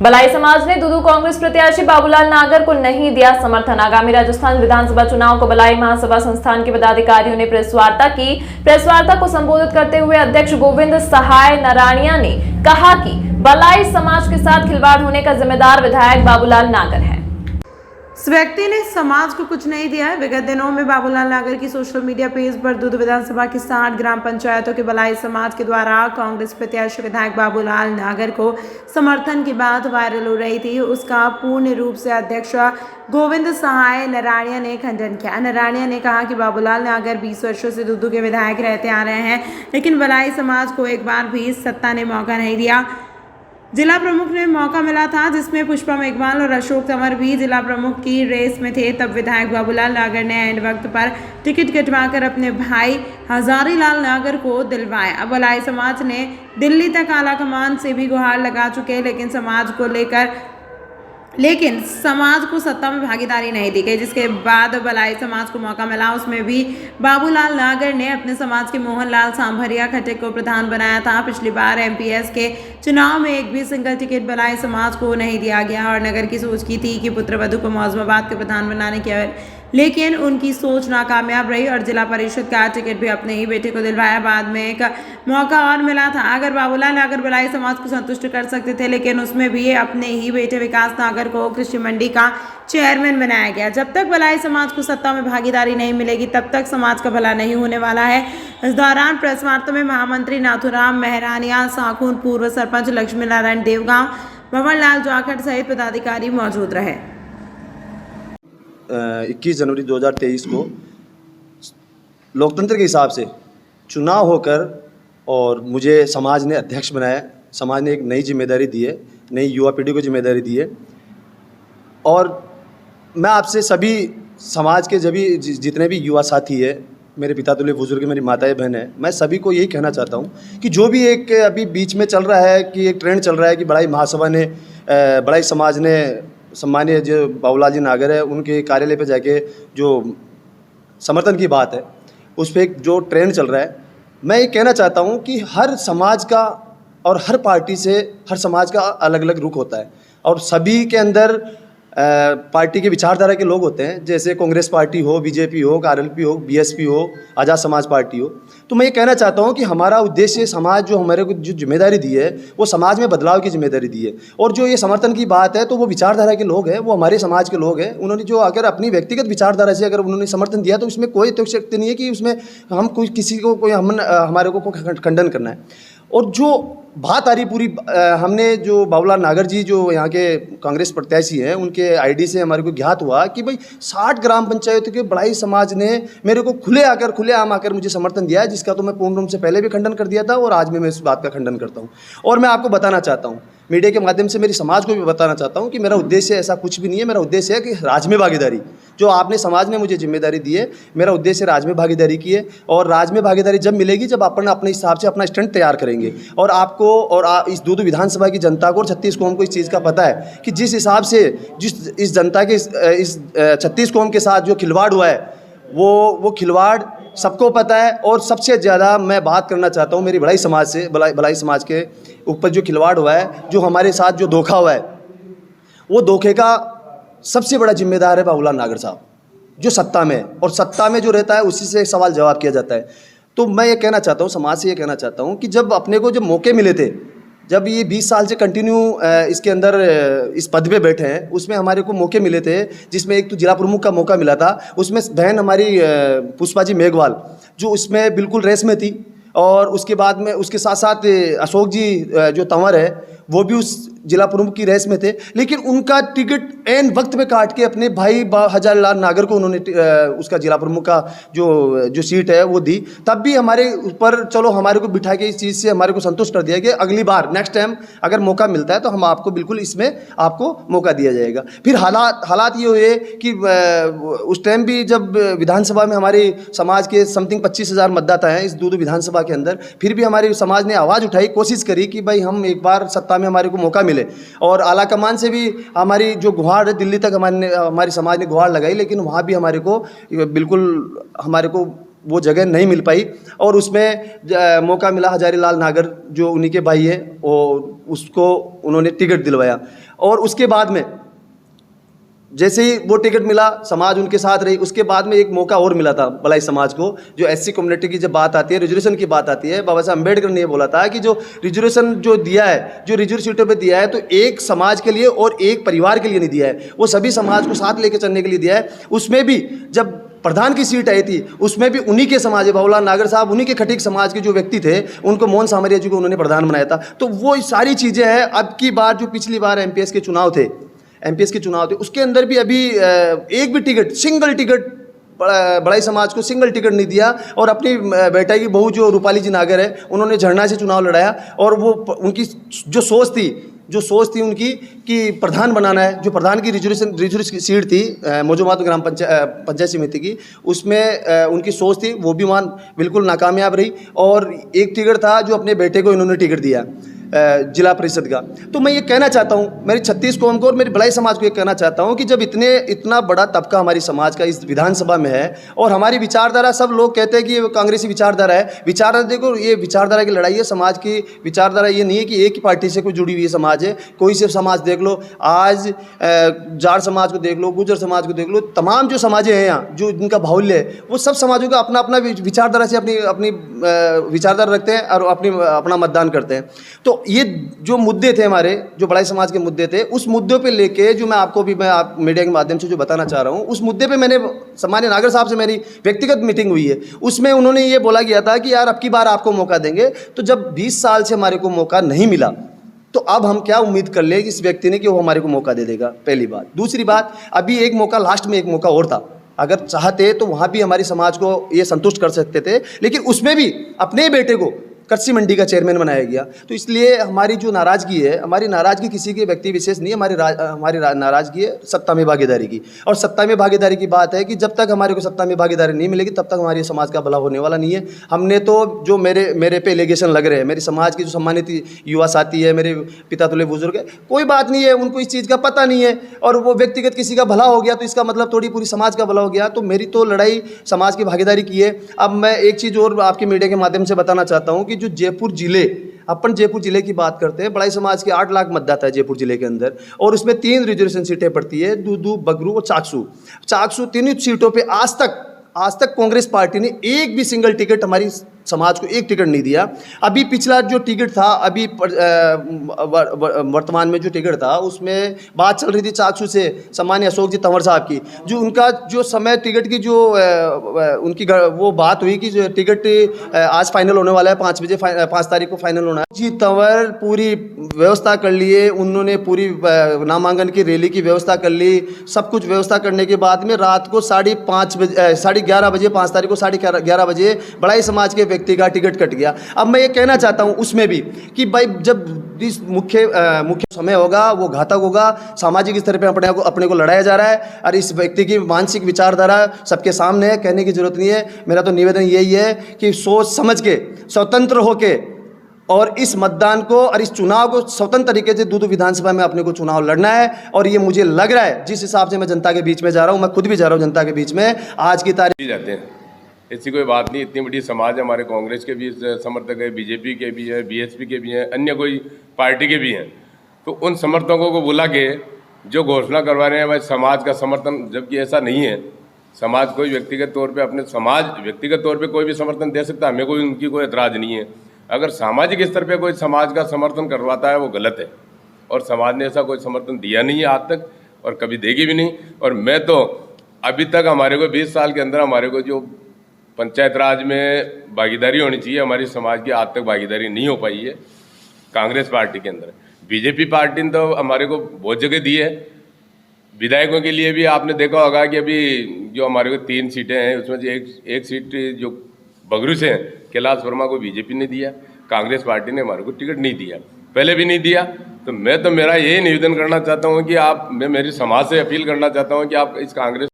भलाई समाज ने दूदू कांग्रेस प्रत्याशी बाबूलाल नागर को नहीं दिया समर्थन। आगामी राजस्थान विधानसभा चुनाव को भलाई महासभा संस्थान के पदाधिकारियों ने प्रेस वार्ता की। प्रेस वार्ता को संबोधित करते हुए अध्यक्ष गोविंद सहाय नारायणिया ने कहा कि भलाई समाज के साथ खिलवाड़ होने का जिम्मेदार विधायक बाबूलाल नागर है। इस व्यक्ति ने समाज को कुछ नहीं दिया है। विगत दिनों में बाबूलाल नागर की सोशल मीडिया पेज पर दूदू विधानसभा की 60 ग्राम पंचायतों के भलाई समाज के द्वारा कांग्रेस प्रत्याशी विधायक बाबूलाल नागर को समर्थन की बात वायरल हो रही थी। उसका पूर्ण रूप से अध्यक्ष गोविंद सहाय नारायणिया ने खंडन किया। नारायणिया ने कहा कि बाबूलाल नागर 20 वर्षों से दूदू के विधायक रहते आ रहे हैं, लेकिन भलाई समाज को एक बार भी सत्ता ने मौका नहीं दिया। जिला प्रमुख ने मौका मिला था, जिसमें पुष्पा मेघवाल और अशोक तंवर भी जिला प्रमुख की रेस में थे। तब विधायक बाबूलाल नागर ने एंड वक्त पर टिकट कटवाकर अपने भाई हजारीलाल नागर को दिलवाया। अब भलाई समाज ने दिल्ली तक आला कमान से भी गुहार लगा चुके, लेकिन समाज को सत्ता में भागीदारी नहीं दी गई। जिसके बाद भलाई समाज को मौका मिला, उसमें भी बाबूलाल नागर ने अपने समाज के मोहनलाल सांभरिया खट्टक को प्रधान बनाया था। पिछली बार एमपीएस के चुनाव में एक भी सिंगल टिकट भलाई समाज को नहीं दिया गया और नगर की सोच की थी कि पुत्रवधू को मौजूदाबाद के प्रधान बनाने की, लेकिन उनकी सोच नाकामयाब रही और जिला परिषद का टिकट भी अपने ही बेटे को दिलवाया। बाद में एक मौका और मिला था। अगर बाबूलाल नागर भलाई समाज को संतुष्ट कर सकते थे, लेकिन उसमें भी अपने ही बेटे विकास नागर को कृषि मंडी का चेयरमैन बनाया गया। जब तक भलाई समाज को सत्ता में भागीदारी नहीं मिलेगी, तब तक समाज का भला नहीं होने वाला है। इस दौरान प्रेस वार्ता में महामंत्री नाथुराम मेहरानिया, साखून पूर्व सरपंच लक्ष्मी नारायण देवगांव, भंवरलाल जाखड़ सहित पदाधिकारी मौजूद रहे। 21 जनवरी 2023 को लोकतंत्र के हिसाब से चुनाव होकर और मुझे समाज ने अध्यक्ष बनाया। समाज ने एक नई जिम्मेदारी दी है, नई युवा पीढ़ी को जिम्मेदारी दी है। और मैं आपसे सभी समाज के जितने भी युवा साथी है, मेरे पिता तुल्य बुजुर्ग, मेरी माताएं बहन है, मैं सभी को यही कहना चाहता हूँ कि जो भी एक अभी बीच में चल रहा है कि एक ट्रेंड चल रहा है कि भलाई महासभा ने, भलाई समाज ने सम्मानीय जो बाबूलाल जी नागर है उनके कार्यालय पे जाके जो समर्थन की बात है, उस पर एक जो ट्रेंड चल रहा है, मैं ये कहना चाहता हूँ कि हर समाज का और हर पार्टी से हर समाज का अलग अलग रुख होता है और सभी के अंदर पार्टी के विचारधारा के लोग होते हैं। जैसे कांग्रेस पार्टी हो, बीजेपी हो, आरएलपी हो, बीएसपी हो, आज़ाद समाज पार्टी हो। तो मैं ये कहना चाहता हूँ कि हमारा उद्देश्य, समाज जो हमारे को जो जिम्मेदारी दी है वो समाज में बदलाव की जिम्मेदारी दी है। और जो ये समर्थन की बात है तो वो विचारधारा के लोग हैं, वो हमारे समाज के लोग हैं। उन्होंने जो अगर अपनी व्यक्तिगत विचारधारा से अगर उन्होंने समर्थन दिया तो इसमें कोई तो शक्ति नहीं है कि उसमें हम कोई किसी को कोई हमारे को खंडन करना है। और जो बात आ रही पूरी, हमने जो बाबूलाल नागर जी जो यहाँ के कांग्रेस प्रत्याशी हैं, उनके आईडी से हमारे को ज्ञात हुआ कि भाई 60 ग्राम पंचायतों के भलाई समाज ने मेरे को खुलेआम आकर मुझे समर्थन दिया है, जिसका तो मैं पूर्ण रूप से पहले भी खंडन कर दिया था और आज भी मैं इस बात का खंडन करता हूँ। और मैं आपको बताना चाहता हूँ, मीडिया के माध्यम से मेरी समाज को भी बताना चाहता हूँ कि मेरा उद्देश्य ऐसा कुछ भी नहीं है। मेरा उद्देश्य है कि राज में भागीदारी, जो आपने समाज ने मुझे जिम्मेदारी दी है, मेरा उद्देश्य राज में भागीदारी की है। और राज में भागीदारी जब मिलेगी जब अपन अपने हिसाब से अपना स्टैंड तैयार करेंगे। और आपको और इस दूदू विधानसभा की जनता को और 36 कौम को इस चीज़ का पता है कि जिस हिसाब से इस जनता के इस 36 कौम के साथ जो खिलवाड़ हुआ है वो खिलवाड़ सबको पता है। और सबसे ज़्यादा मैं बात करना चाहता हूँ मेरी भलाई समाज से, भलाई समाज के ऊपर जो खिलवाड़ हुआ है, जो हमारे साथ जो धोखा हुआ है, वो धोखे का सबसे बड़ा जिम्मेदार है बाबूलाल नागर साहब, जो सत्ता में, और सत्ता में जो रहता है उसी से सवाल जवाब किया जाता है। तो मैं ये कहना चाहता हूँ, समाज से ये कहना चाहता हूँ कि जब अपने को जब मौके मिले थे, जब ये 20 साल से कंटिन्यू इसके अंदर इस पद पे बैठे हैं, उसमें हमारे को मौके मिले थे, जिसमें एक तो जिला प्रमुख का मौका मिला था, उसमें बहन हमारी पुष्पा जी मेघवाल जो उसमें बिल्कुल रेस में थी। और उसके बाद में उसके साथ साथ अशोक जी जो तंवर है वो भी उस जिला प्रमुख की रेस में थे, लेकिन उनका टिकट एन वक्त में काट के अपने भाई हजारीलाल नागर को उन्होंने उसका जिला प्रमुख का जो सीट है वो दी। तब भी हमारे ऊपर चलो हमारे को बिठा के इस चीज़ से हमारे को संतुष्ट कर दिया कि अगली बार नेक्स्ट टाइम अगर मौका मिलता है तो हम आपको बिल्कुल इसमें आपको मौका दिया जाएगा। फिर हालात ये हुए कि उस टाइम भी जब विधानसभा में हमारे समाज के समथिंग 25,000 मतदाता हैं इस दूदू विधानसभा के अंदर, फिर भी हमारे समाज ने आवाज़ उठाई, कोशिश करी कि भाई हम एक बार सत्ता में हमारे को मौका मिले। और आला कमान से भी हमारी जो गुहार है, दिल्ली तक हमारी समाज ने गुहार लगाई, लेकिन वहाँ भी हमारे को बिल्कुल हमारे को वो जगह नहीं मिल पाई और उसमें मौका मिला हजारी लाल नागर जो उन्हीं के भाई है और उसको उन्होंने टिकट दिलवाया। और उसके बाद में जैसे ही वो टिकट मिला, समाज उनके साथ रही। उसके बाद में एक मौका और मिला था भलाई समाज को, जो एससी कम्युनिटी की जब बात आती है, रिजर्वेशन की बात आती है, बाबा साहब अम्बेडकर ने ये बोला था कि जो रिजर्वेशन जो दिया है, जो रिजर्व सीटों पे दिया है, तो एक समाज के लिए और एक परिवार के लिए नहीं दिया है, वो सभी समाज को साथ लेकर चलने के लिए दिया है। उसमें भी जब प्रधान की सीट आई थी, उसमें भी उन्हीं के समाज है, बाबूलाल नागर साहब उन्हीं के खटीक समाज के जो व्यक्ति थे, उनको मोहन सामरिया जी को उन्होंने प्रधान बनाया था। तो वो सारी चीज़ें हैं। अब की बार जो पिछली बार एमपीएस के चुनाव थे, उसके अंदर भी अभी एक भी टिकट, सिंगल टिकट बड़ाई समाज को सिंगल टिकट नहीं दिया। और अपनी बेटा की बहू जो रूपाली जी नागर है, उन्होंने झरना से चुनाव लड़ाया और वो उनकी जो सोच थी उनकी कि प्रधान बनाना है, जो प्रधान की रिजर्व सीट थी मौजूद ग्राम पंचायत समिति की, उसमें उनकी सोच थी, वो भी वहाँ बिल्कुल नाकामयाब रही। और एक टिकट था जो अपने बेटे को इन्होंने टिकट दिया जिला परिषद का। तो मैं ये कहना चाहता हूँ मेरी 36 कौम को और मेरी भलाई समाज को ये कहना चाहता हूँ कि जब इतना बड़ा तबका हमारी समाज का इस विधानसभा में है और हमारी विचारधारा, सब लोग कहते हैं कि ये कांग्रेसी विचारधारा है, विचारधारा देखो, ये विचारधारा की लड़ाई है। समाज की विचारधारा ये नहीं है कि एक ही पार्टी से कोई जुड़ी हुई समाज है, कोई से समाज देख लो, आज जाट समाज को देख लो, गुर्जर समाज को देख लो, तमाम जो समाजें हैं यहाँ, जो जिनका बाहुल्य है, वो सब समाजों का अपना अपना विचारधारा से अपनी विचारधारा रखते हैं और अपना मतदान करते हैं। तो ये जो मुद्दे थे हमारे, जो बड़ाई समाज के मुद्दे थे, उस मुद्दों पे लेके जो मैं आपको भी आप मीडिया के माध्यम से जो बताना चाह रहा हूँ, उस मुद्दे पे मैंने सम्माननीय नागर साहब से मेरी व्यक्तिगत मीटिंग हुई है। उसमें उन्होंने ये बोला गया था कि यार अब की बार आपको मौका देंगे। तो जब 20 साल से हमारे को मौका नहीं मिला, तो अब हम क्या उम्मीद कर ले इस व्यक्ति ने कि वो हमारे को मौका दे देगा, पहली बात। दूसरी बात, अभी एक मौका, लास्ट में एक मौका और था, अगर चाहते तो वहाँ भी हमारी समाज को ये संतुष्ट कर सकते थे, लेकिन उसमें भी अपने बेटे को कृषि मंडी का चेयरमैन बनाया गया। तो इसलिए हमारी जो नाराज़गी है, हमारी नाराज़गी किसी के व्यक्ति विशेष नहीं है, हमारी नाराज़गी है सत्ता में भागीदारी की। और सत्ता में भागीदारी की बात है कि जब तक हमारे को सत्ता में भागीदारी नहीं मिलेगी, तब तक हमारे समाज का भला होने वाला नहीं है। हमने तो जो मेरे पे एलिगेशन लग रहे हैं, मेरे समाज की जो सम्मानित युवा साथी है, मेरे पिता तुल्य बुजुर्ग है, कोई बात नहीं है, उनको इस चीज़ का पता नहीं है और वो व्यक्तिगत किसी का भला हो गया तो इसका मतलब थोड़ी पूरी समाज का भला हो गया। तो मेरी तो लड़ाई समाज की भागीदारी की है। अब मैं एक चीज़ और आपकी मीडिया के माध्यम से बताना चाहता हूँ कि जो जयपुर जिले की बात करते हैं, बड़ाई समाज के 8 लाख मतदाता है जयपुर जिले के अंदर, और उसमें 3 रिजर्वेशन सीटें पड़ती है, दूदू, बगरू और चाकसू। तीनों सीटों पे आज तक कांग्रेस पार्टी ने एक भी सिंगल टिकट हमारी समाज को एक टिकट नहीं दिया। अभी पिछला जो टिकट था, अभी वर्तमान में जो टिकट था, उसमें बात चल रही थी चाकसू से सम्मानीय अशोक जी तंवर साहब की, जो उनका जो समय टिकट की जो उनकी वो बात हुई कि जो टिकट आज फाइनल होने वाला है, 5 तारीख को फाइनल होना है। जी तंवर पूरी व्यवस्था कर लिए, उन्होंने पूरी नामांकन की रैली की व्यवस्था कर ली। सब कुछ व्यवस्था करने के बाद में रात को 11:30 बजे 5 तारीख को 11:30 बजे बड़ाई समाज के व्यक्ति का टिकट कट गया। अब मैं ये कहना चाहता हूँ उसमें भी कि भाई जब इस मुख्य समय होगा वो घातक होगा, सामाजिक स्तर पे अपने को लड़ाया जा रहा है और इस व्यक्ति की मानसिक विचारधारा सबके सामने है, कहने की जरूरत नहीं है। मेरा तो निवेदन यही है कि सोच समझ के, स्वतंत्र होके और इस मतदान को और इस चुनाव को स्वतंत्र तरीके से दूदू विधानसभा में अपने को चुनाव लड़ना है। और ये मुझे लग रहा है जिस हिसाब से मैं जनता के बीच में जा रहा हूँ, मैं खुद भी जा रहा हूँ जनता के बीच में, आज की तारीख जाते हैं, ऐसी कोई बात नहीं। इतनी बड़ी समाज है, हमारे कांग्रेस के भी समर्थक है, बीजेपी के भी है, बीएसपी के भी हैं, अन्य कोई पार्टी के भी हैं। तो उन समर्थकों को बुला के जो घोषणा करवा रहे हैं भाई समाज का समर्थन, जबकि ऐसा नहीं है। समाज कोई व्यक्तिगत तौर पे व्यक्तिगत तौर पे कोई भी समर्थन दे सकता है, हमें उनकी कोई एतराज़ नहीं है। अगर सामाजिक स्तर पे कोई समाज का समर्थन करवाता है वो गलत है, और समाज ने ऐसा कोई समर्थन दिया नहीं है आज तक और कभी देगी भी नहीं। और मैं तो अभी तक हमारे को 20 साल के अंदर हमारे को जो पंचायत राज में भागीदारी होनी चाहिए, हमारी समाज की आज तक भागीदारी नहीं हो पाई है कांग्रेस पार्टी के अंदर। बीजेपी पार्टी ने तो हमारे को बहुत जगह दी है। विधायकों के लिए भी आपने देखा होगा कि अभी जो हमारे को 3 सीटें हैं, उसमें से एक सीट जो बगरू से हैं, कैलाश वर्मा को बीजेपी ने दिया, कांग्रेस पार्टी ने हमारे को टिकट नहीं दिया, पहले भी नहीं दिया। तो मैं तो मेरा यही निवेदन करना चाहता हूँ कि मैं मेरी समाज से अपील करना चाहता हूँ कि आप इस कांग्रेस